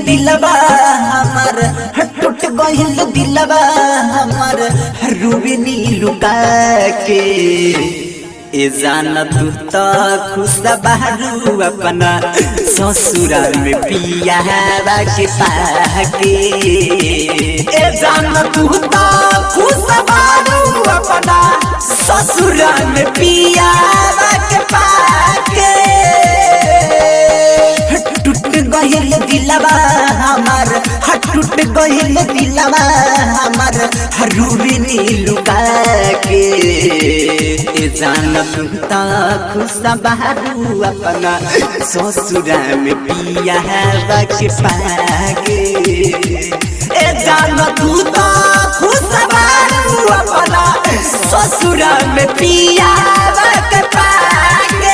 दिलवा हमार टूट गइल दिलवा हमार रूबनी लुका के ए जान तू तो खुश बहरू अपना ससुरा में पिया के पाके ए जान तू तो खुश बहरू अपना ससुरा में पिया के पाके गहिल दिलवा हमार टूट गहिल दिलवा हमार रूबनी लुका के ए जान तू तो खुश बहरू अपना ससुरा में पिया के पाके ए जान तू तो खुश बहरू अपना ससुरा में पिया के पाके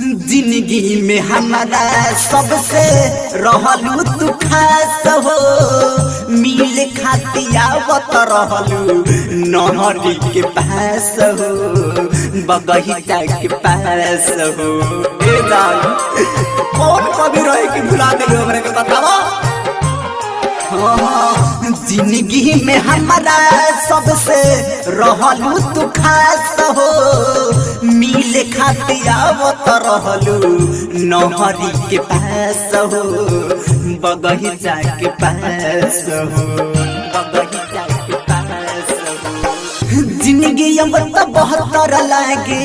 जिंदगी में हमारा सबसे रहलू तू खास हो मिल खातिया आवत रहलू नहरी के पास हो बगीचा के पास हो ए जान कौन कभी रहे कि भुला दे हमरा के बताओ जिंदगी में हमारा सबसे रहलू तू खास हो मिल खातिया आवत रहलू नहरी के पास हो बगीचा के पास हो बगीचा के पास हो जिंदगी अब तो बहतर लागे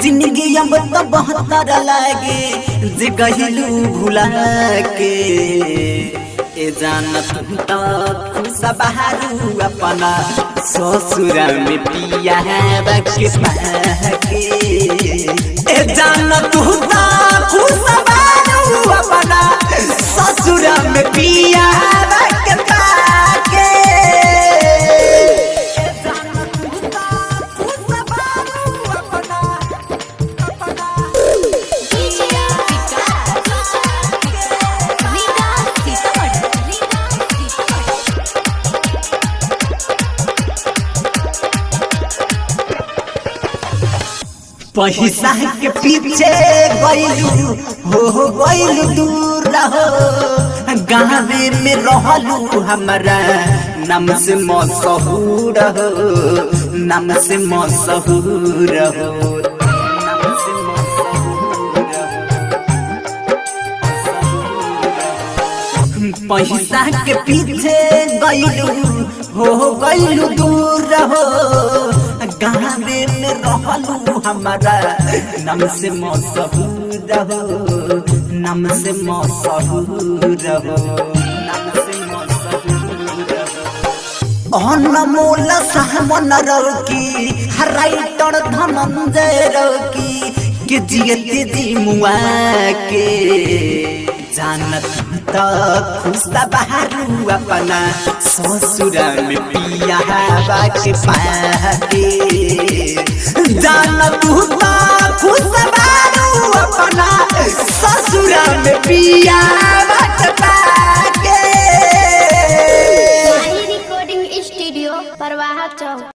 जिंदगी अब तो बहतर लागे जे गहिलू भुला के ए जान तू तो खुश बहरू अपना ससुरा में पिया के पाके ए जान तू तो खुश बहरू अपना ससुरा में पिया के पाके ए जान तू तो खुश बहरू अपना पैसा के पीछे गइलू हो गइलू दूर रहो गाँवे में रहलू हमारा नाम से मशहूर हो नाम से मशहूर हो नाम से मशहूर हो पैसा के पीछे गइलू हो गइलू दूर रहो गाँवे में रहलू हमारा नाम से मशहूर हो नाम से मशहूर हो नाम से मशहूर हो अनमोल सामन रौकी राइटर धनंजय रौकी के जियते जी मुआ के जानत तो खुश बहरू अपना ससुरा में पिया के पाके जानत तो खुश बहरू अपना ससुरा में पिया के पाके रिकॉर्डिंग स्टूडियो परवाह चौक।